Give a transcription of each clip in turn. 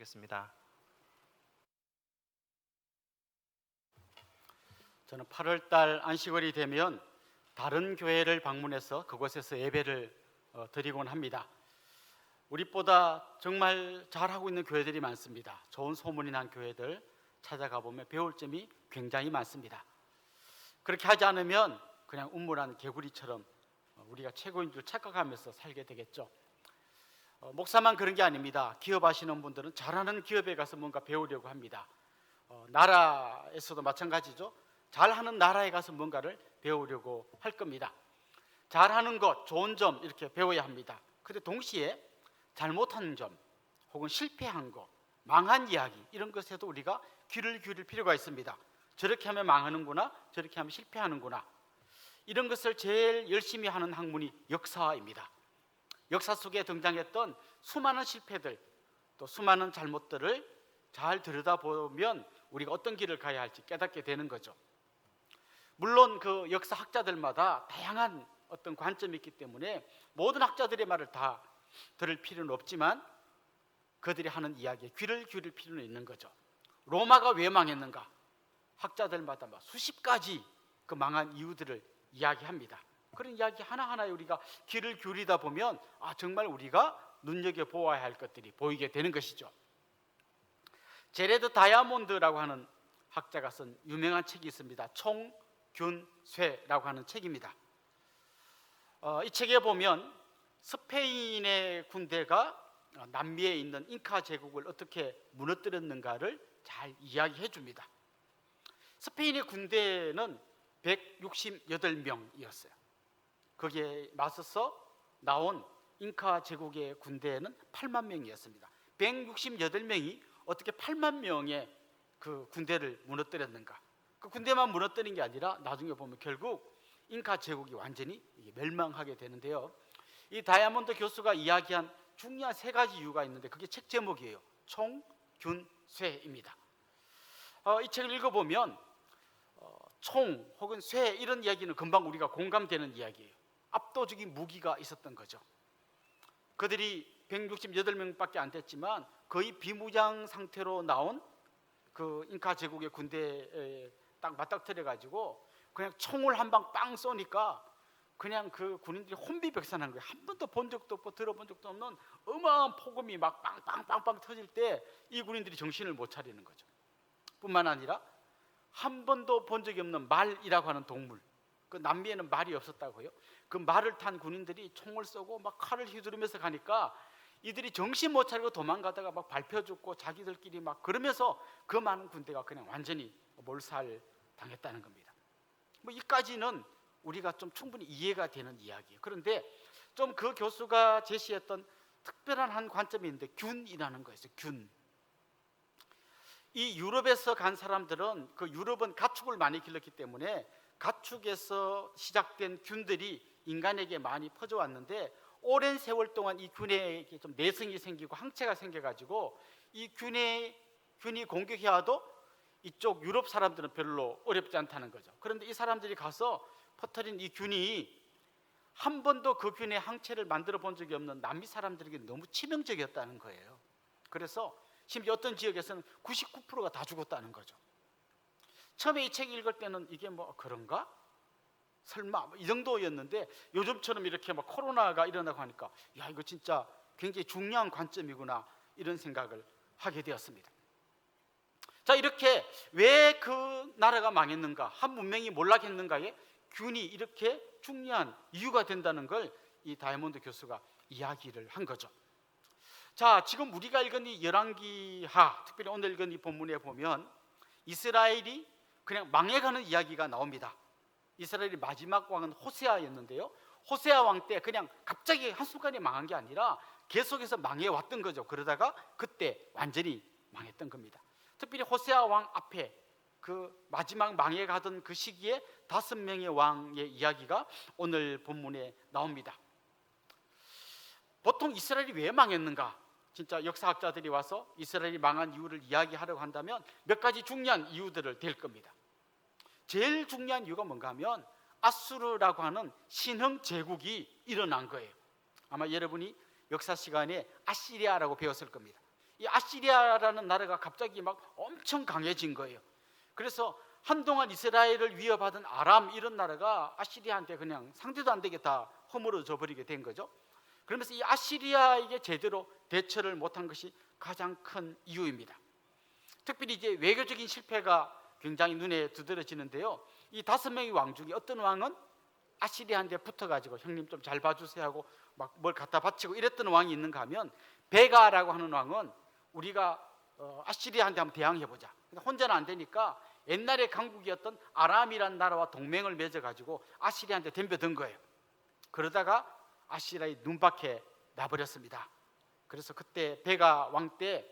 주시겠습니다. 저는 8월 달 안식월이 되면 다른 교회를 방문해서 그곳에서 예배를 드리곤 합니다. 우리보다 정말 잘하고 있는 교회들이 많습니다. 좋은 소문이 난 교회들 찾아가 보면 배울 점이 굉장히 많습니다. 그렇게 하지 않으면 그냥 우물한 개구리처럼 우리가 최고인 줄 착각하면서 살게 되겠죠. 목사만 그런 게 아닙니다. 기업하시는 분들은 잘하는 기업에 가서 뭔가 배우려고 합니다. 나라에서도 마찬가지죠. 잘하는 나라에 가서 뭔가를 배우려고 할 겁니다. 잘하는 것, 좋은 점 이렇게 배워야 합니다. 그런데 동시에 잘못한 점 혹은 실패한 것, 망한 이야기 이런 것에도 우리가 귀를 기울일 필요가 있습니다. 저렇게 하면 망하는구나, 저렇게 하면 실패하는구나. 이런 것을 제일 열심히 하는 학문이 역사입니다. 역사 속에 등장했던 수많은 실패들, 또 수많은 잘못들을 잘 들여다보면 우리가 어떤 길을 가야 할지 깨닫게 되는 거죠. 물론 그 역사학자들마다 다양한 어떤 관점이 있기 때문에 모든 학자들의 말을 다 들을 필요는 없지만 그들이 하는 이야기에 귀를 기울일 필요는 있는 거죠. 로마가 왜 망했는가? 학자들마다 막 수십 가지 그 망한 이유들을 이야기합니다. 그런 이야기 하나하나에 우리가 귀를 기울이다 보면 정말 우리가 눈여겨보아야 할 것들이 보이게 되는 것이죠. 제레드 다이아몬드라고 하는 학자가 쓴 유명한 책이 있습니다. 총균쇠라고 하는 책입니다. 이 책에 보면 스페인의 군대가 남미에 있는 잉카 제국을 어떻게 무너뜨렸는가를 잘 이야기해 줍니다. 스페인의 군대는 168명이었어요. 거기에 맞서서 나온 잉카 제국의 군대는 8만 명이었습니다. 168명이 어떻게 8만 명의 그 군대를 무너뜨렸는가? 그 군대만 무너뜨린 게 아니라 나중에 보면 결국 잉카 제국이 완전히 멸망하게 되는데요. 이 다이아몬드 교수가 이야기한 중요한 세 가지 이유가 있는데 그게 책 제목이에요. 총균쇠입니다. 이 책을 읽어보면 총 혹은 쇠 이런 이야기는 금방 우리가 공감되는 이야기예요. 압도적인 무기가 있었던 거죠. 그들이 168명밖에 안 됐지만 거의 비무장 상태로 나온 그 잉카 제국의 군대에 딱 맞닥뜨려 가지고 그냥 총을 한 방 빵 쏘니까 그냥 그 군인들이 혼비백산한 거예요. 한 번도 본 적도 없고 들어본 적도 없는 어마어마한 폭음이 막 빵빵빵빵 터질 때 이 군인들이 정신을 못 차리는 거죠. 뿐만 아니라 한 번도 본 적이 없는 말이라고 하는 동물, 그 남미에는 말이 없었다고요. 그 말을 탄 군인들이 총을 쏘고 막 칼을 휘두르면서 가니까 이들이 정신 못 차리고 도망가다가 막 밟혀 죽고 자기들끼리 막 그러면서 그 많은 군대가 그냥 완전히 몰살 당했다는 겁니다. 뭐 이까지는 우리가 좀 충분히 이해가 되는 이야기예요. 그런데 좀 그 교수가 제시했던 특별한 한 관점이 있는데 균이라는 거였어요. 균. 이 유럽에서 간 사람들은 그 유럽은 가축을 많이 길렀기 때문에 가축에서 시작된 균들이 인간에게 많이 퍼져왔는데 오랜 세월 동안 이 균에게 좀 내성이 생기고 항체가 생겨가지고 이 균이 공격해와도 이쪽 유럽 사람들은 별로 어렵지 않다는 거죠. 그런데 이 사람들이 가서 퍼뜨린 이 균이 한 번도 그 균의 항체를 만들어 본 적이 없는 남미 사람들에게 너무 치명적이었다는 거예요. 그래서 심지어 어떤 지역에서는 99%가 다 죽었다는 거죠. 처음에 이 책 읽을 때는 이게 뭐 그런가? 설마 이 정도였는데 요즘처럼 이렇게 막 코로나가 일어나고 하니까 야 이거 진짜 굉장히 중요한 관점이구나 이런 생각을 하게 되었습니다. 자, 이렇게 왜 그 나라가 망했는가, 한 문명이 몰락했는가에 균이 이렇게 중요한 이유가 된다는 걸 이 다이아몬드 교수가 이야기를 한 거죠. 자, 지금 우리가 읽은 이 열왕기하, 특별히 오늘 읽은 이 본문에 보면 이스라엘이 그냥 망해가는 이야기가 나옵니다. 이스라엘의 마지막 왕은 호세아였는데요. 호세아 왕 때 그냥 갑자기 한순간에 망한 게 아니라 계속해서 망해왔던 거죠. 그러다가 그때 완전히 망했던 겁니다. 특별히 호세아 왕 앞에 그 마지막 망해가던 그 시기에 5명의 왕의 이야기가 오늘 본문에 나옵니다. 보통 이스라엘이 왜 망했는가? 진짜 역사학자들이 와서 이스라엘이 망한 이유를 이야기하려고 한다면 몇 가지 중요한 이유들을 댈 겁니다. 제일 중요한 이유가 뭔가 하면 아수르라고 하는 신흥 제국이 일어난 거예요. 아마 여러분이 역사 시간에 아시리아라고 배웠을 겁니다. 이 아시리아라는 나라가 갑자기 막 엄청 강해진 거예요. 그래서 한동안 이스라엘을 위협하던 아람 이런 나라가 아시리아한테 그냥 상대도 안 되게 다 허물어져 버리게 된 거죠. 그러면서 이 아시리아에게 제대로 대처를 못한 것이 가장 큰 이유입니다. 특별히 이제 외교적인 실패가 굉장히 눈에 두드러지는데요. 이 5명의 왕 중에 어떤 왕은 아시리아한테 붙어가지고 형님 좀 잘 봐주세요 하고 막 뭘 갖다 바치고 이랬던 왕이 있는가 하면 베가라고 하는 왕은 우리가 아시리아한테 한번 대항해보자. 근데 혼자는 안 되니까 옛날에 강국이었던 아람이란 나라와 동맹을 맺어가지고 아시리아한테 덤벼든 거예요. 그러다가 아시리아의 눈밖에 나버렸습니다. 그래서 그때 베가 왕 때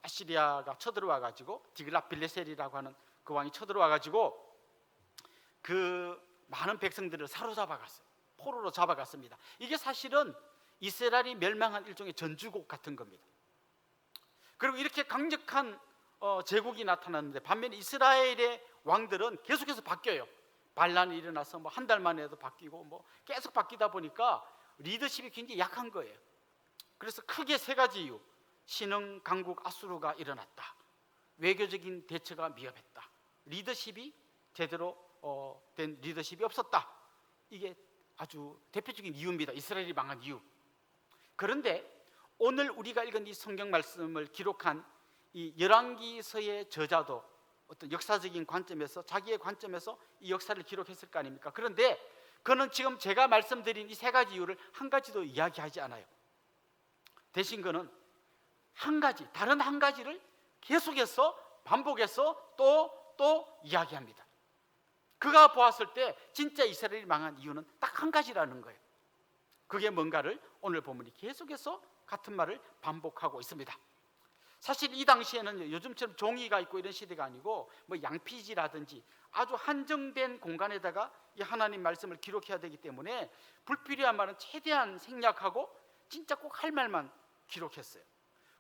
아시리아가 쳐들어와가지고 디글랏빌레셀이라고 하는 그 왕이 쳐들어와가지고 그 많은 백성들을 사로잡아갔어요. 포로로 잡아갔습니다. 이게 사실은 이스라엘이 멸망한 일종의 전주곡 같은 겁니다. 그리고 이렇게 강력한 제국이 나타났는데 반면에 이스라엘의 왕들은 계속해서 바뀌어요. 반란이 일어나서 뭐 한 달 만에도 바뀌고 뭐 계속 바뀌다 보니까 리더십이 굉장히 약한 거예요. 그래서 크게 3가지 이유: 신흥 강국 아수르가 일어났다, 외교적인 대처가 미흡했다, 리더십이 제대로 된 리더십이 없었다. 이게 아주 대표적인 이유입니다. 이스라엘이 망한 이유. 그런데 오늘 우리가 읽은 이 성경 말씀을 기록한 이 열왕기서의 저자도 어떤 역사적인 관점에서 자기의 관점에서 이 역사를 기록했을 거 아닙니까? 그런데 그는 지금 제가 말씀드린 이 3가지 이유를 한 가지도 이야기하지 않아요. 대신 그는 다른 한 가지를 계속해서 반복해서 또 이야기합니다. 그가 보았을 때 진짜 이스라엘이 망한 이유는 딱 한 가지라는 거예요. 그게 뭔가를 오늘 본문이 계속해서 같은 말을 반복하고 있습니다. 사실 이 당시에는 요즘처럼 종이가 있고 이런 시대가 아니고 뭐 양피지라든지 아주 한정된 공간에다가 이 하나님 말씀을 기록해야 되기 때문에 불필요한 말은 최대한 생략하고 진짜 꼭 할 말만 기록했어요.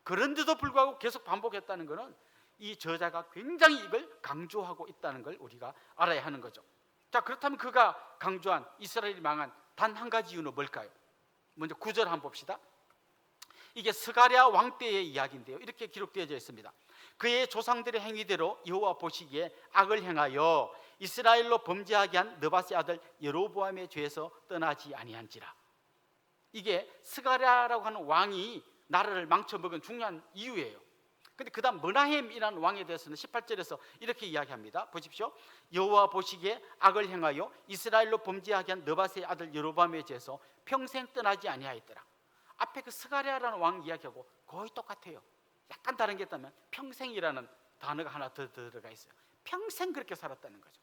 그런데도 불구하고 계속 반복했다는 것은 이 저자가 굉장히 이걸 강조하고 있다는 걸 우리가 알아야 하는 거죠. 자, 그렇다면 그가 강조한 이스라엘이 망한 단 한 가지 이유는 뭘까요? 먼저 9절 한번 봅시다. 이게 스가랴 왕 때의 이야기인데요. 이렇게 기록되어져 있습니다. 그의 조상들의 행위대로 여호와 보시기에 악을 행하여 이스라엘로 범죄하게 한 느밧의 아들 여로보암의 죄에서 떠나지 아니한지라. 이게 스가랴라고 하는 왕이 나라를 망쳐먹은 중요한 이유예요. 근데 그 다음 머나헴이라는 왕에 대해서는 18절에서 이렇게 이야기합니다. 보십시오. 여호와 보시기에 악을 행하여 이스라엘로 범죄하게 한 느밧의 아들 여로보암의 죄에서 평생 떠나지 아니하였더라. 앞에 그 스가랴라는 왕 이야기하고 거의 똑같아요. 약간 다른 게 있다면 평생이라는 단어가 하나 더 들어가 있어요. 평생 그렇게 살았다는 거죠.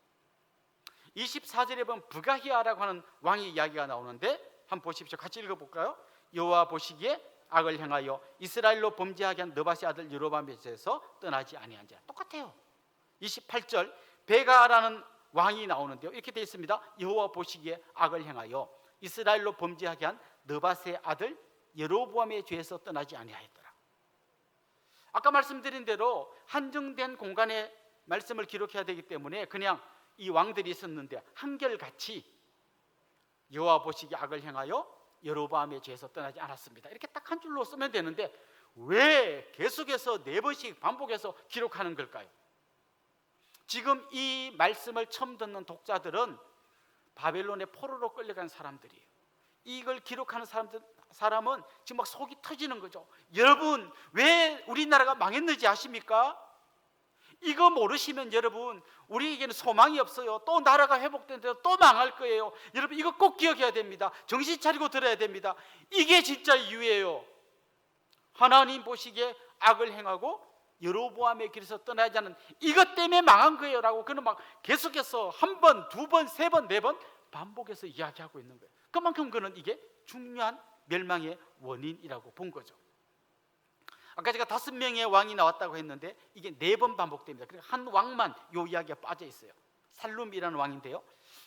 24절에 보면 부가히아라고 하는 왕의 이야기가 나오는데 한번 보십시오. 같이 읽어볼까요? 여호와 보시기에 악을 행하여 이스라엘로 범죄하게 한 느밧의 아들 여로보암의 죄에서 떠나지 아니한지라. 똑같아요. 28절 베가라는 왕이 나오는데요. 이렇게 되어 있습니다. 여호와 보시기에 악을 행하여 이스라엘로 범죄하게 한 느밧의 아들 여로보암의 죄에서 떠나지 아니하였더라. 아까 말씀드린 대로 한정된 공간에 말씀을 기록해야 되기 때문에 그냥 이 왕들이 있었는데 한결같이 여호와 보시기에 악을 행하여 여로보암의 죄에서 떠나지 않았습니다. 이렇게 딱 한 줄로 쓰면 되는데 왜 계속해서 4번씩 반복해서 기록하는 걸까요? 지금 이 말씀을 처음 듣는 독자들은 바벨론의 포로로 끌려간 사람들이에요. 이걸 기록하는 사람은 지금 막 속이 터지는 거죠. 여러분, 왜 우리나라가 망했는지 아십니까? 이거 모르시면 여러분 우리에게는 소망이 없어요. 또 나라가 회복된대로 또 망할 거예요. 여러분 이거 꼭 기억해야 됩니다. 정신 차리고 들어야 됩니다. 이게 진짜 이유예요. 하나님 보시기에 악을 행하고 여로보암의 길에서 떠나지 않은 이것 때문에 망한 거예요 라고 그는 막 계속해서 한 번, 두 번, 세 번, 네 번 반복해서 이야기하고 있는 거예요. 그만큼 그는 이게 중요한 멸망의 원인이라고 본 거죠. 아까 제가 5명의 왕이 나왔다고 했는데 이게 4번 반복됩니다. 그러니까 한 왕만 이 이야기가 빠져 있어요. 살룸이라는 왕인데요.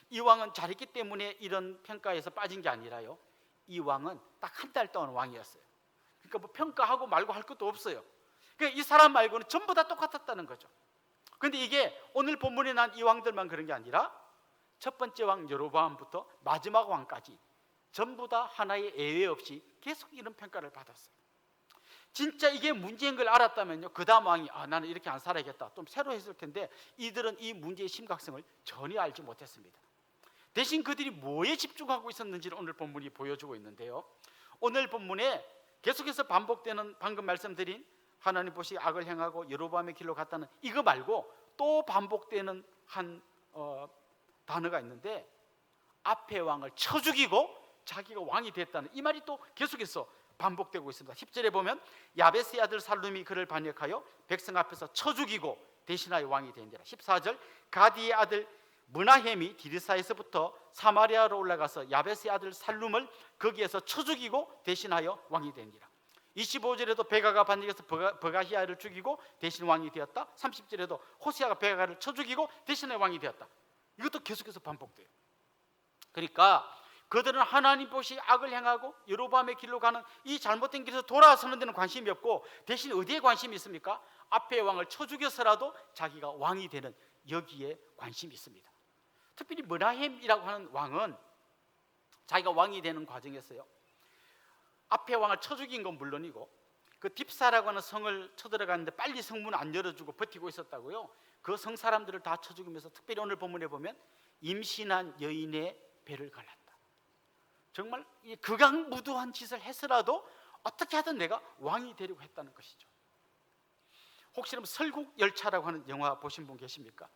이 왕은 잘했기 때문에 이런 평가에서 빠진 게 아니라요. 이 왕은 딱 한 달 동안 왕이었어요. 그러니까 뭐 평가하고 말고 할 것도 없어요. 그러니까 이 사람 말고는 전부 다 똑같았다는 거죠. 그런데 이게 오늘 본문에 난 이 왕들만 그런 게 아니라 첫 번째 왕 여로보암부터 마지막 왕까지 전부 다 하나의 예외 없이 계속 이런 평가를 받았어요. 진짜 이게 문제인 걸 알았다면요, 그 다음 왕이 나는 이렇게 안 살아야겠다 좀 새로 했을 텐데, 이들은 이 문제의 심각성을 전혀 알지 못했습니다. 대신 그들이 뭐에 집중하고 있었는지를 오늘 본문이 보여주고 있는데요, 오늘 본문에 계속해서 반복되는, 방금 말씀드린 하나님 보시기 악을 행하고 여로보암의 길로 갔다는 이거 말고 또 반복되는 한 단어가 있는데, 앞의 왕을 쳐 죽이고 자기가 왕이 됐다는 이 말이 또 계속해서 반복되고 있습니다. 10절에 보면 야베스의 아들 살룸이 그를 반역하여 백성 앞에서 쳐 죽이고 대신하여 왕이 되니라. 14절 가디의 아들 므나헴이 디르사에서부터 사마리아로 올라가서 야베스의 아들 살룸을 거기에서 쳐 죽이고 대신하여 왕이 되니라. 25절에도 베가가 반역해서 버가히아를 죽이고 대신 왕이 되었다. 30절에도 호세아가 베가를 쳐 죽이고 대신하여 왕이 되었다. 이것도 계속해서 반복돼요. 그러니까 그들은 하나님 보시 악을 행하고 여로보암의 길로 가는 이 잘못된 길에서 돌아서는 데는 관심이 없고, 대신 어디에 관심이 있습니까? 앞의 왕을 쳐 죽여서라도 자기가 왕이 되는 여기에 관심이 있습니다. 특별히 므나헴이라고 하는 왕은 자기가 왕이 되는 과정에서요, 앞의 왕을 쳐 죽인 건 물론이고 그 딥사라고 하는 성을 쳐들어갔는데 빨리 성문 안 열어주고 버티고 있었다고요. 그 성 사람들을 다 쳐 죽이면서, 특별히 오늘 본문에 보면 임신한 여인의 배를 갈랐다. 정말 극악무도한 짓을 해서라도 어떻게 하든 내가 왕이 되려고 했다는 것이죠. 혹시나 설국열차라고 하는 영화 보신 분 계십니까?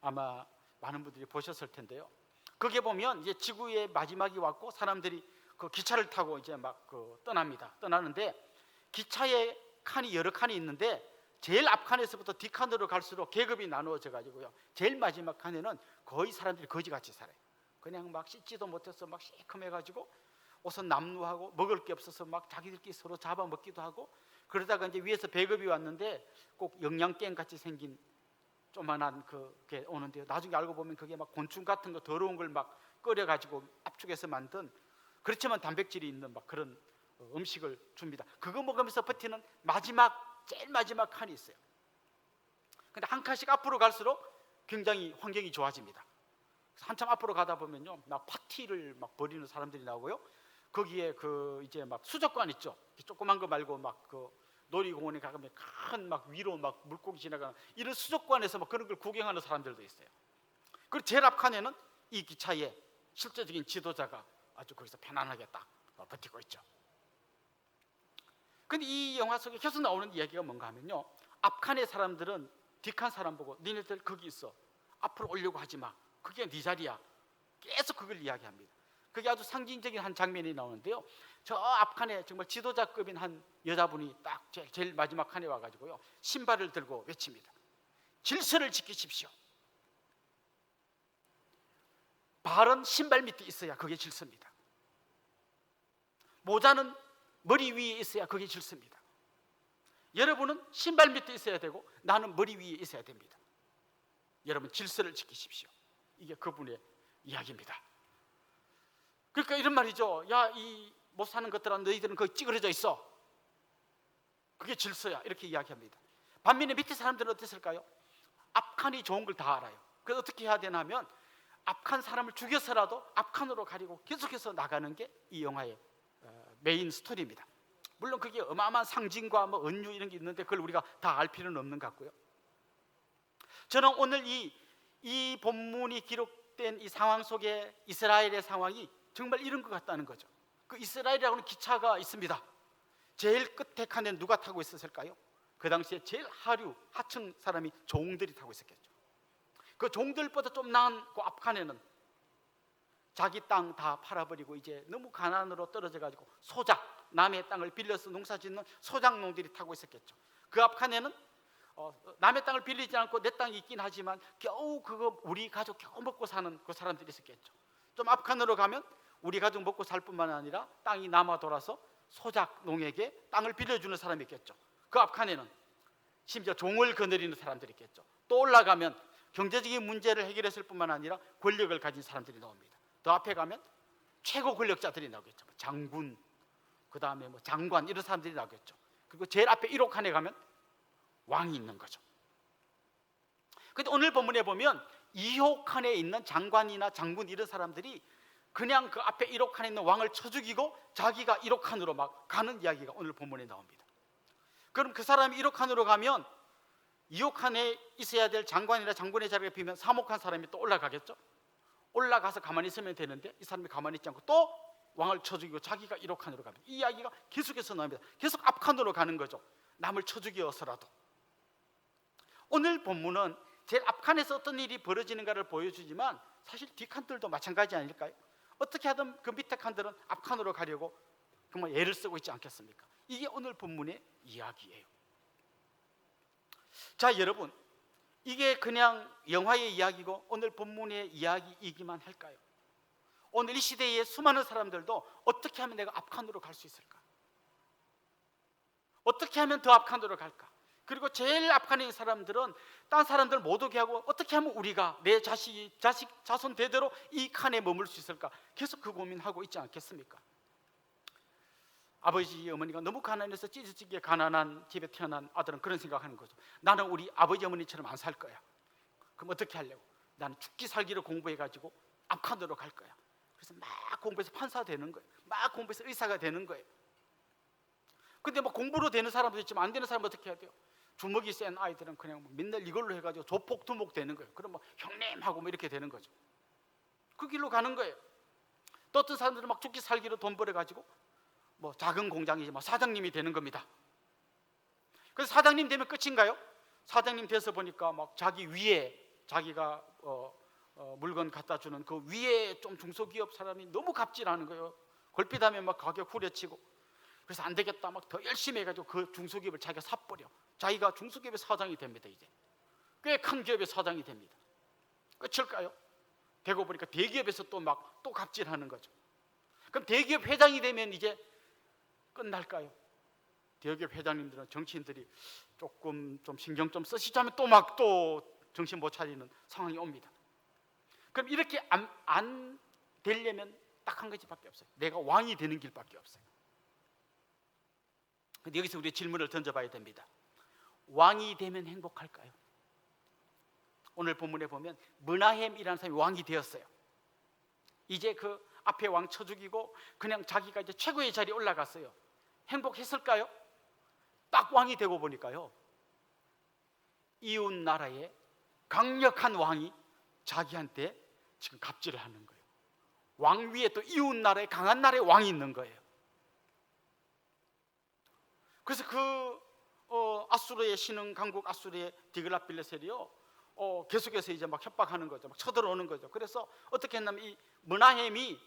아마 많은 분들이 보셨을 텐데요, 거기에 보면 이제 지구의 마지막이 왔고 사람들이 그 기차를 타고 이제 막 떠납니다. 떠나는데 기차에 칸이 여러 칸이 있는데 제일 앞 칸에서부터 뒷 칸으로 갈수록 계급이 나누어져 가지고요, 제일 마지막 칸에는 거의 사람들이 거지같이 살아요. 그냥 막 씻지도 못해서 막 시커매가지고 옷은 남루하고 먹을 게 없어서 막 자기들끼리 서로 잡아먹기도 하고, 그러다가 이제 위에서 배급이 왔는데 꼭 영양갱 같이 생긴 조만한 그게 오는데요, 나중에 알고 보면 그게 막 곤충 같은 거 더러운 걸 막 끓여가지고 압축해서 만든, 그렇지만 단백질이 있는 막 그런 음식을 줍니다. 그거 먹으면서 버티는 제일 마지막 칸이 있어요. 근데 한 칸씩 앞으로 갈수록 굉장히 환경이 좋아집니다. 한참 앞으로 가다 보면요, 막 파티를 막 벌이는 사람들이 나오고요, 거기에 이제 막 수족관 있죠, 조그만 거 말고 막 놀이공원에 가면 큰 막 위로 막 물고기 지나가는 이런 수족관에서 막 그런 걸 구경하는 사람들도 있어요. 그리고 제일 앞 칸에는 이 기차의 실제적인 지도자가 아주 거기서 편안하게 딱 버티고 있죠. 근데 이 영화 속에 계속 나오는 이야기가 뭔가 하면요, 앞칸의 사람들은 뒷칸 사람 보고 니네들 거기 있어, 앞으로 오려고 하지 마, 그게 네 자리야, 계속 그걸 이야기합니다. 그게 아주 상징적인 한 장면이 나오는데요, 저 앞칸에 정말 지도자급인 한 여자분이 딱 제일 마지막 칸에 와가지고요, 신발을 들고 외칩니다. 질서를 지키십시오. 발은 신발 밑에 있어야 그게 질서입니다. 모자는 머리 위에 있어야 그게 질서입니다. 여러분은 신발 밑에 있어야 되고 나는 머리 위에 있어야 됩니다. 여러분 질서를 지키십시오. 이게 그분의 이야기입니다. 그러니까 이런 말이죠. 야, 이 못 사는 것들아, 너희들은 거기 찌그러져 있어. 그게 질서야. 이렇게 이야기합니다. 반면에 밑에 사람들은 어땠을까요? 앞칸이 좋은 걸 다 알아요. 그래서 어떻게 해야 되나 하면 앞칸 사람을 죽여서라도 앞칸으로 가리고 계속해서 나가는 게 이 영화의 메인 스토리입니다. 물론 그게 어마어마한 상징과 뭐 은유 이런 게 있는데 그걸 우리가 다 알 필요는 없는 것 같고요. 저는 오늘 이 본문이 기록된 이 상황 속에 이스라엘의 상황이 정말 이런 것 같다는 거죠. 그 이스라엘이라고 하는 기차가 있습니다. 제일 끝에 칸에 누가 타고 있었을까요? 그 당시에 제일 하층 사람이 종들이 타고 있었겠죠. 그 종들보다 좀 나은 그 앞칸에는 자기 땅 다 팔아버리고 이제 너무 가난으로 떨어져 가지고 소작, 남의 땅을 빌려서 농사 짓는 소작농들이 타고 있었겠죠. 그 앞칸에는 남의 땅을 빌리지 않고 내 땅이 있긴 하지만 겨우 그거 우리 가족 겨우 먹고 사는 그 사람들이 있었겠죠. 좀 앞칸으로 가면 우리 가족 먹고 살 뿐만 아니라 땅이 남아 돌아서 소작농에게 땅을 빌려주는 사람이 있겠죠. 그 앞칸에는 심지어 종을 거느리는 사람들이 있겠죠. 또 올라가면 경제적인 문제를 해결했을 뿐만 아니라 권력을 가진 사람들이 나옵니다. 더 앞에 가면 최고 권력자들이 나오겠죠. 장군, 그 다음에 뭐 장관 이런 사람들이 나오겠죠. 그리고 제일 앞에 1호 칸에 가면 왕이 있는 거죠. 근데 오늘 본문에 보면 2호 칸에 있는 장관이나 장군 이런 사람들이 그냥 그 앞에 1호 칸에 있는 왕을 쳐 죽이고 자기가 1호 칸으로 막 가는 이야기가 오늘 본문에 나옵니다. 그럼 그 사람이 1호 칸으로 가면 2호 칸에 있어야 될 장관이나 장군의 자리가 비면 3호 칸 사람이 또 올라가겠죠. 올라가서 가만히 있으면 되는데 이 사람이 가만히 있지 않고 또 왕을 쳐 죽이고 자기가 1호 칸으로 갑니다. 이 이야기가 계속해서 나옵니다. 계속 앞칸으로 가는 거죠. 남을 쳐 죽여서라도. 오늘 본문은 제일 앞칸에서 어떤 일이 벌어지는가를 보여주지만 사실 뒷칸들도 마찬가지 아닐까요? 어떻게 하든 그 밑에 칸들은 앞칸으로 가려고 정말 애를 쓰고 있지 않겠습니까? 이게 오늘 본문의 이야기예요. 자, 여러분, 이게 그냥 영화의 이야기고 오늘 본문의 이야기이기만 할까요? 오늘 이 시대의 수많은 사람들도 어떻게 하면 내가 앞칸으로 갈 수 있을까? 어떻게 하면 더 앞칸으로 갈까? 그리고 제일 앞칸에 있는 사람들은 딴 사람들 못 오게 하고 어떻게 하면 우리가 내 자손 대대로 이 칸에 머물 수 있을까? 계속 그 고민하고 있지 않겠습니까? 아버지 어머니가 너무 가난해서 찢어지게 가난한 집에 태어난 아들은 그런 생각하는 거죠. 나는 우리 아버지 어머니처럼 안 살 거야. 그럼 어떻게 하려고? 나는 죽기 살기를 공부해가지고 앞칸으로 갈 거야. 그래서 막 공부해서 판사 되는 거예요. 막 공부해서 의사가 되는 거예요. 근데 뭐 공부로 되는 사람도 있지만 안 되는 사람은 어떻게 해야 돼요? 주먹이 센 아이들은 그냥 맨날 이걸로 해가지고 조폭두목 되는 거예요. 그럼 뭐 형님하고 뭐 이렇게 되는 거죠. 그 길로 가는 거예요. 또 어떤 사람들은 막 죽기 살기로 돈 벌어가지고 뭐 작은 공장이지 뭐 사장님이 되는 겁니다. 그래서 사장님 되면 끝인가요? 사장님 돼서 보니까 막 자기 위에 자기가 물건 갖다 주는 그 위에 좀 중소기업 사람이 너무 갑질하는 거예요. 걸핏하면 막 가격 후려치고. 그래서 안 되겠다 막 더 열심히 해가지고 그 중소기업을 자기가 사버려. 자기가 중소기업의 사장이 됩니다. 이제 꽤 큰 기업의 사장이 됩니다. 끝일까요? 되고 보니까 대기업에서 또 막 또 갑질하는 거죠. 그럼 대기업 회장이 되면 이제 끝날까요? 대기업 회장님들은 정치인들이 조금 좀 신경 좀 쓰시자면 또 막 또 정신 못 차리는 상황이 옵니다. 그럼 이렇게 안 되려면 딱 한 가지밖에 없어요. 내가 왕이 되는 길밖에 없어요. 근데 여기서 우리 질문을 던져봐야 됩니다. 왕이 되면 행복할까요? 오늘 본문에 보면 므나헴이라는 사람이 왕이 되었어요. 이제 그 앞에 왕 쳐 죽이고 그냥 자기가 이제 최고의 자리에 올라갔어요. 행복했을까요? 딱 왕이 되고 보니까요, 이웃 나라의 강력한 왕이 자기한테 지금 갑질을 하는 거예요. 왕 위에 또 이웃 나라의 강한 나라의 왕이 있는 거예요. 그래서 아수르의 신흥 강국 아수르의 디글랏빌레셀이요 계속해서 이제 막 협박하는 거죠. 막 쳐들어오는 거죠. 그래서 어떻게 했냐면 이 므나헴이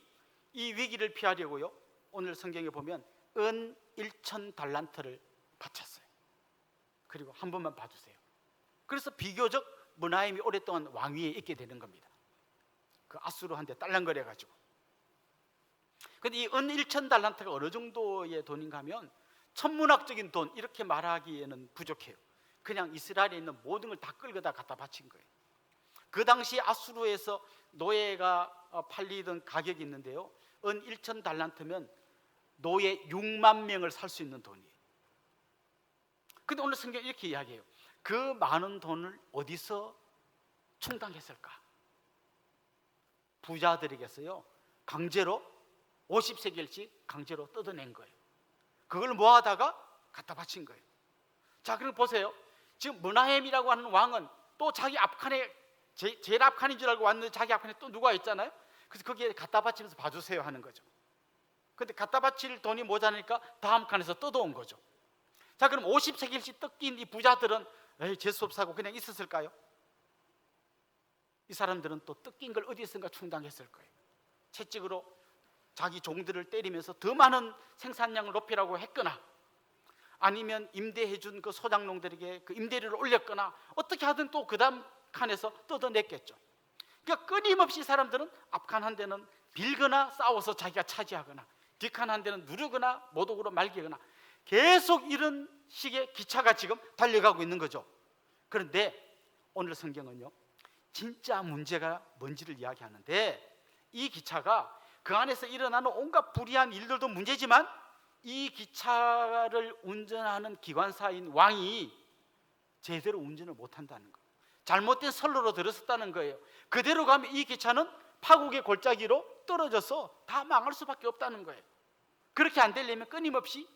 이 위기를 피하려고요, 오늘 성경에 보면 은 1,000달란트를 바쳤어요. 그리고 한 번만 봐주세요. 그래서 비교적 므나헴이 오랫동안 왕위에 있게 되는 겁니다. 그 아수르한테 딸랑거려가지고. 근데 이 은 1,000달란트가 어느 정도의 돈인가 하면 천문학적인 돈 이렇게 말하기에는 부족해요. 그냥 이스라엘에 있는 모든 걸 다 끌고 다 갖다 바친 거예요. 그 당시 아수르에서 노예가 팔리던 가격이 있는데요, 은 1,000달란트면 노예 6만 명을 살 수 있는 돈이에요. 근데 오늘 성경이 이렇게 이야기해요. 그 많은 돈을 어디서 충당했을까? 부자들에게서요 강제로 50세겔씩 강제로 뜯어낸 거예요. 그걸 모아다가 갖다 바친 거예요. 자, 그럼 보세요. 지금 므나헴이라고 하는 왕은 또 자기 앞칸에 제일 앞칸인 줄 알고 왔는데 자기 앞칸에 또 누가 있잖아요. 그래서 거기에 갖다 바치면서 봐주세요 하는 거죠. 근데 갖다 바칠 돈이 모자라니까 다음 칸에서 뜯어온 거죠. 자, 그럼 50세겔씩 뜯긴 이 부자들은 재수없어 하고 그냥 있었을까요? 이 사람들은 또 뜯긴 걸 어디선가 충당했을 거예요. 채찍으로 자기 종들을 때리면서 더 많은 생산량을 높이라고 했거나, 아니면 임대해준 그 소장농들에게 그 임대료를 올렸거나, 어떻게 하든 또 그 다음 칸에서 뜯어냈겠죠. 그러니까 끊임없이 사람들은 앞칸 한 대는 빌거나 싸워서 자기가 차지하거나, 뒷칸 한 대는 누르거나 모독으로 말리거나, 계속 이런 식의 기차가 지금 달려가고 있는 거죠. 그런데 오늘 성경은요, 진짜 문제가 뭔지를 이야기하는데, 이 기차가 그 안에서 일어나는 온갖 불의한 일들도 문제지만 이 기차를 운전하는 기관사인 왕이 제대로 운전을 못한다는 거예요. 잘못된 선로로 들어섰다는 거예요. 그대로 가면 이 기차는 파국의 골짜기로 떨어져서 다 망할 수밖에 없다는 거예요. 그렇게 안 되려면 끊임없이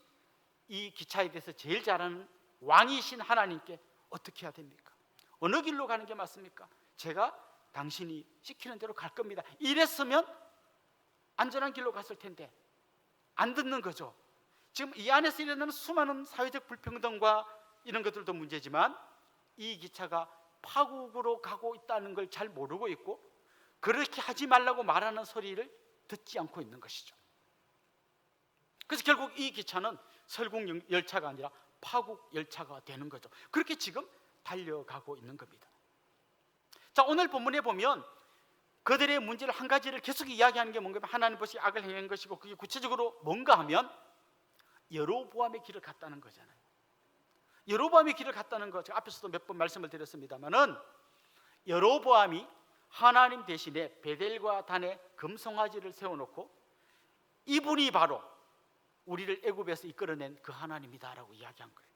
이 기차에 대해서 제일 잘 아는 왕이신 하나님께 어떻게 해야 됩니까? 어느 길로 가는 게 맞습니까? 제가 당신이 시키는 대로 갈 겁니다. 이랬으면 안전한 길로 갔을 텐데 안 듣는 거죠. 지금 이 안에서 일어나는 수많은 사회적 불평등과 이런 것들도 문제지만 이 기차가 파국으로 가고 있다는 걸 잘 모르고 있고 그렇게 하지 말라고 말하는 소리를 듣지 않고 있는 것이죠. 그래서 결국 이 기차는 설국 열차가 아니라 파국 열차가 되는 거죠. 그렇게 지금 달려가고 있는 겁니다. 자, 오늘 본문에 보면 그들의 문제를 한 가지를 계속 이야기하는 게 뭔가 하나님 보시기에 악을 행한 것이고 그게 구체적으로 뭔가 하면 여로보암의 길을 갔다는 거잖아요. 여로보암의 길을 갔다는 거 제가 앞에서도 몇 번 말씀을 드렸습니다만은 여로보암이 하나님 대신에 베델과 단에 금송아지를 세워놓고 이분이 바로 우리를 애굽에서 이끌어낸 그 하나님이다라고 이야기한 거예요.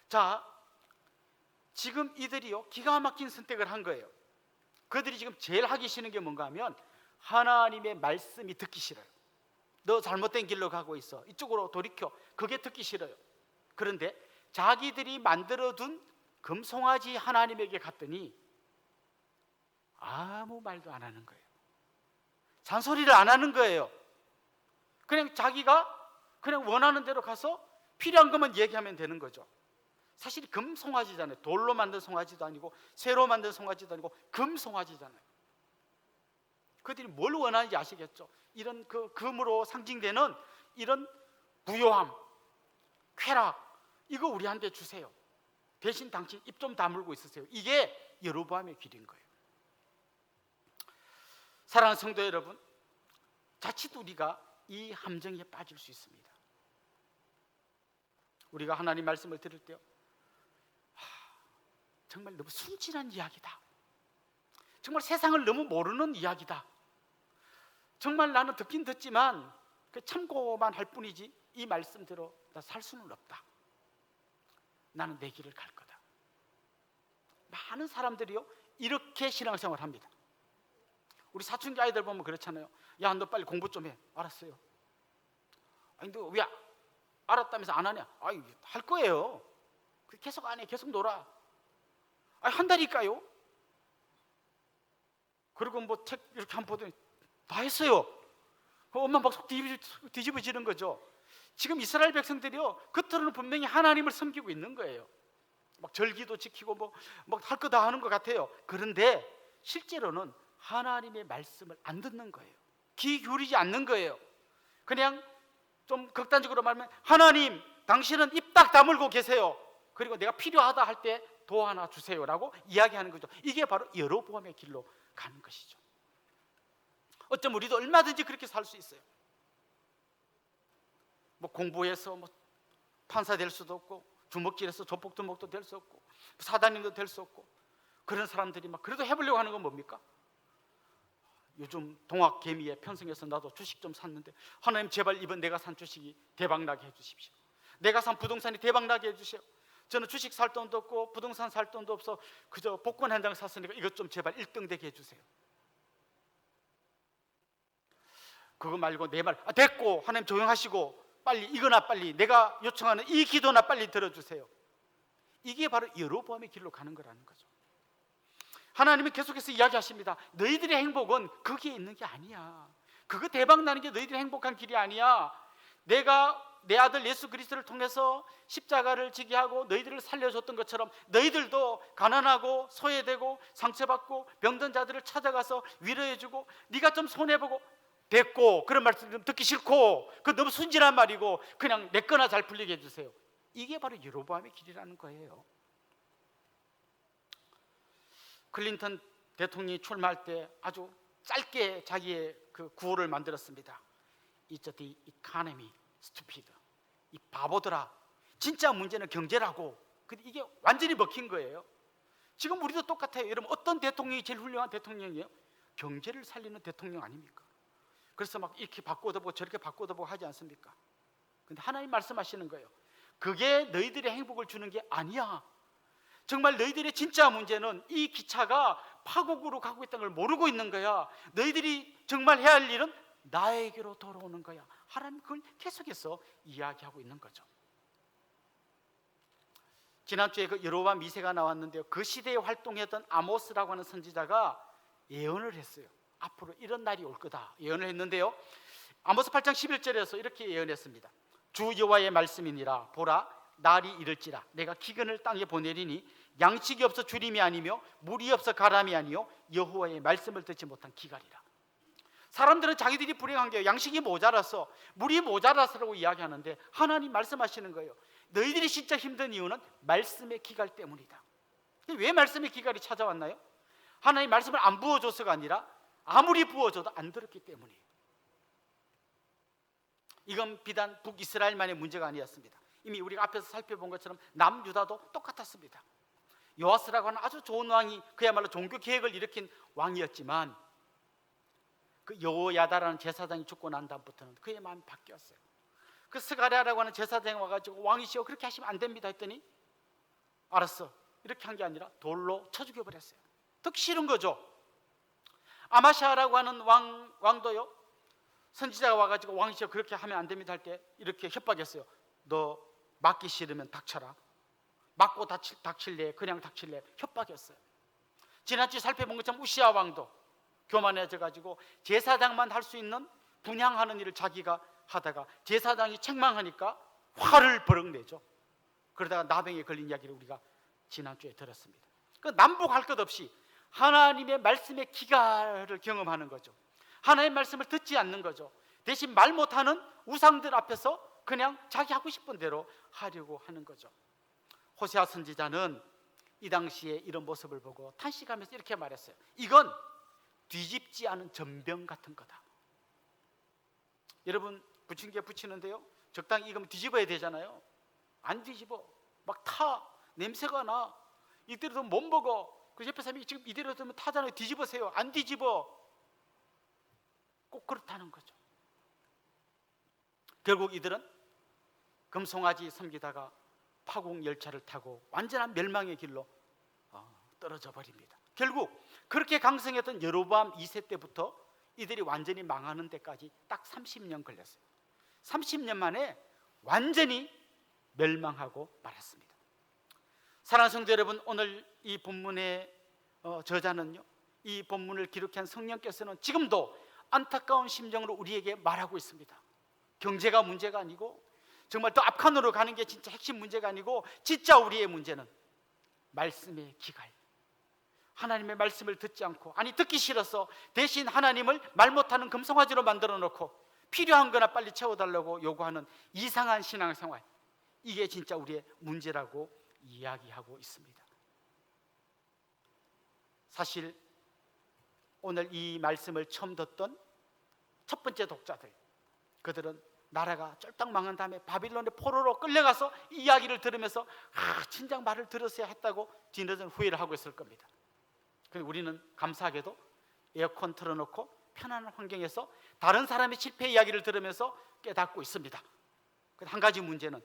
자, 지금 이들이요 기가 막힌 선택을 한 거예요. 그들이 지금 제일 하기 싫은 게 뭔가 하면 하나님의 말씀이 듣기 싫어요. 너 잘못된 길로 가고 있어, 이쪽으로 돌이켜. 그게 듣기 싫어요. 그런데 자기들이 만들어둔 금송아지 하나님에게 갔더니 아무 말도 안 하는 거예요. 잔소리를 안 하는 거예요. 그냥 자기가 그냥 원하는 대로 가서 필요한 것만 얘기하면 되는 거죠. 사실 금송아지잖아요. 돌로 만든 송아지도 아니고 쇠로 만든 송아지도 아니고 금송아지잖아요. 그들이 뭘 원하는지 아시겠죠? 이런 그 금으로 상징되는 이런 부요함, 쾌락, 이거 우리한테 주세요. 대신 당신 입 좀 다물고 있으세요. 이게 여로보암의 길인 거예요. 사랑하는 성도 여러분, 자칫 우리가 이 함정에 빠질 수 있습니다. 우리가 하나님 말씀을 들을 때요, 정말 너무 순진한 이야기다. 정말 세상을 너무 모르는 이야기다. 정말 나는 듣긴 듣지만 참고만 할 뿐이지 이 말씀대로 나 살 수는 없다. 나는 내 길을 갈 거다. 많은 사람들이요 이렇게 신앙생활을 합니다. 우리 사춘기 아이들 보면 그렇잖아요. 야, 너 빨리 공부 좀 해. 알았어요. 아니 너 왜 알았다면서 안 하냐? 아이, 할 거예요. 계속 안 해. 계속 놀아. 아니, 한다니까요. 그리고 뭐 책 이렇게 한번 보더니 다 했어요. 엄마 막 속 뒤집어지는 거죠. 지금 이스라엘 백성들이요 겉으로는 분명히 하나님을 섬기고 있는 거예요. 막 절기도 지키고 뭐 할 거 다 하는 것 같아요. 그런데 실제로는 하나님의 말씀을 안 듣는 거예요. 귀 기울이지 않는 거예요. 그냥 좀 극단적으로 말하면 하나님 당신은 입 딱 다물고 계세요. 그리고 내가 필요하다 할 때 도 하나 주세요라고 이야기하는 거죠. 이게 바로 여로보암의 길로 가는 것이죠. 어쩌면 우리도 얼마든지 그렇게 살 수 있어요. 뭐 공부해서 뭐 판사 될 수도 없고 주먹질해서 조폭두목도 될 수 없고 사단님도 될 수 없고 그런 사람들이 막 그래도 해보려고 하는 건 뭡니까? 요즘 동학개미에 편성해서 나도 주식 좀 샀는데 하나님 제발 이번 내가 산 주식이 대박나게 해주십시오. 내가 산 부동산이 대박나게 해주세요. 저는 주식 살 돈도 없고 부동산 살 돈도 없어 그저 복권 한 장 샀으니까 이것 좀 제발 1등 되게 해주세요. 그거 말고 내 말 됐고 하나님 조용하시고 빨리 이거나 빨리 내가 요청하는 이 기도나 빨리 들어주세요. 이게 바로 여로보암의 길로 가는 거라는 거죠. 하나님은 계속해서 이야기하십니다. 너희들의 행복은 거기에 있는 게 아니야. 그거 대박 나는 게 너희들의 행복한 길이 아니야. 내가 내 아들 예수 그리스도를 통해서 십자가를 지게 하고 너희들을 살려줬던 것처럼 너희들도 가난하고 소외되고 상처받고 병든 자들을 찾아가서 위로해주고 네가 좀 손해보고 됐고 그런 말씀 좀 듣기 싫고 그 너무 순진한 말이고 그냥 내 거나 잘 풀리게 해주세요. 이게 바로 여로보암의 길이라는 거예요. 클린턴 대통령이 출마할 때 아주 짧게 자기의 그 구호를 만들었습니다. It's the economy, stupid. 이 바보들아, 진짜 문제는 경제라고. 근데 이게 완전히 먹힌 거예요. 지금 우리도 똑같아요. 여러분 어떤 대통령이 제일 훌륭한 대통령이에요? 경제를 살리는 대통령 아닙니까? 그래서 막 이렇게 바꿔도 보고 저렇게 바꿔도 보고 하지 않습니까? 근데 하나님 말씀하시는 거예요. 그게 너희들의 행복을 주는 게 아니야. 정말 너희들의 진짜 문제는 이 기차가 파국으로 가고 있다는 걸 모르고 있는 거야. 너희들이 정말 해야 할 일은 나에게로 돌아오는 거야. 하나님 그걸 계속해서 이야기하고 있는 거죠. 지난주에 그 여로보암 2세가 나왔는데요, 그 시대에 활동했던 아모스라고 하는 선지자가 예언을 했어요. 앞으로 이런 날이 올 거다 예언을 했는데요, 아모스 8장 11절에서 이렇게 예언했습니다. 주 여호와의 말씀이니라. 보라, 날이 이를지라. 내가 기근을 땅에 보내리니 양식이 없어 주림이 아니며 물이 없어 가람이 아니요 여호와의 말씀을 듣지 못한 기갈이라. 사람들은 자기들이 불행한 게 양식이 모자라서, 물이 모자라서라고 이야기하는데, 하나님 말씀하시는 거예요. 너희들이 진짜 힘든 이유는 말씀의 기갈 때문이다. 왜 말씀의 기갈이 찾아왔나요? 하나님 말씀을 안 부어줘서가 아니라 아무리 부어줘도 안 들었기 때문이에요. 이건 비단 북이스라엘만의 문제가 아니었습니다. 이미 우리가 앞에서 살펴본 것처럼 남유다도 똑같았습니다. 요아스라고 하는 아주 좋은 왕이 그야말로 종교 개혁을 일으킨 왕이었지만, 그 여호야다라는 제사장이 죽고 난 다음부터는 그의 마음이 바뀌었어요. 그 스가랴라고 하는 제사장이 와가지고 왕이시여 그렇게 하시면 안 됩니다 했더니 알았어 이렇게 한 게 아니라 돌로 쳐 죽여버렸어요. 더 싫은 거죠. 아마샤라고 하는 왕도요, 선지자가 와가지고 왕이시여 그렇게 하면 안 됩니다 할 때 이렇게 협박했어요. 너 맞기 싫으면 닥쳐라. 맞고 닥칠래 그냥 닥칠래 협박했어요. 지난주에 살펴본 것처럼 우시아 왕도 교만해져가지고 제사장만 할 수 있는 분향하는 일을 자기가 하다가 제사장이 책망하니까 화를 버럭 내죠. 그러다가 나병에 걸린 이야기를 우리가 지난주에 들었습니다. 그 남북할 것 없이 하나님의 말씀의 기갈을 경험하는 거죠. 하나님의 말씀을 듣지 않는 거죠. 대신 말 못하는 우상들 앞에서 그냥 자기 하고 싶은 대로 하려고 하는 거죠. 호세아 선지자는 이 당시에 이런 모습을 보고 탄식하면서 이렇게 말했어요. 이건 뒤집지 않은 전병 같은 거다. 여러분 부침개 부치는데요, 적당히 익으면 뒤집어야 되잖아요. 안 뒤집어. 막 타. 냄새가 나. 이대로 두면 못 먹어. 그 옆에 사람이 지금 이대로 두면 타잖아요. 뒤집으세요. 안 뒤집어. 꼭 그렇다는 거죠. 결국 이들은 금송아지 섬기다가 파국 열차를 타고 완전한 멸망의 길로 떨어져 버립니다. 결국 그렇게 강성했던 여로보암 2세 때부터 이들이 완전히 망하는 데까지 딱 30년 걸렸어요. 30년 만에 완전히 멸망하고 말았습니다. 사랑하는 성도 여러분, 오늘 이 본문의 저자는요, 이 본문을 기록한 성령께서는 지금도 안타까운 심정으로 우리에게 말하고 있습니다. 경제가 문제가 아니고, 정말 더 앞칸으로 가는 게 진짜 핵심 문제가 아니고, 진짜 우리의 문제는 말씀의 기갈, 하나님의 말씀을 듣지 않고, 아니 듣기 싫어서 대신 하나님을 말 못하는 금송아지로 만들어 놓고 필요한 거나 빨리 채워달라고 요구하는 이상한 신앙생활, 이게 진짜 우리의 문제라고 이야기하고 있습니다. 사실 오늘 이 말씀을 처음 듣던 첫 번째 독자들, 그들은 나라가 쫄딱 망한 다음에 바빌론의 포로로 끌려가서 이 이야기를 들으면서 진작 말을 들었어야 했다고 뒤늦은 후회를 하고 있을 겁니다. 그런데 우리는 감사하게도 에어컨 틀어놓고 편안한 환경에서 다른 사람의 실패 이야기를 들으면서 깨닫고 있습니다. 한 가지 문제는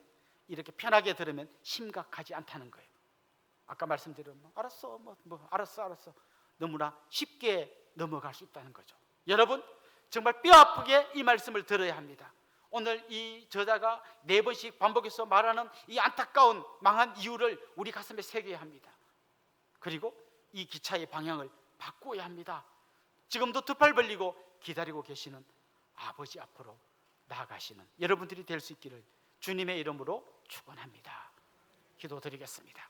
이렇게 편하게 들으면 심각하지 않다는 거예요. 아까 말씀드린 알았어, 알았어 너무나 쉽게 넘어갈 수 있다는 거죠. 여러분 정말 뼈 아프게 이 말씀을 들어야 합니다. 오늘 이 저자가 4번씩 반복해서 말하는 이 안타까운 망한 이유를 우리 가슴에 새겨야 합니다. 그리고 이 기차의 방향을 바꾸어야 합니다. 지금도 두 팔 벌리고 기다리고 계시는 아버지 앞으로 나아가시는 여러분들이 될 수 있기를 주님의 이름으로 축원합니다. 기도드리겠습니다.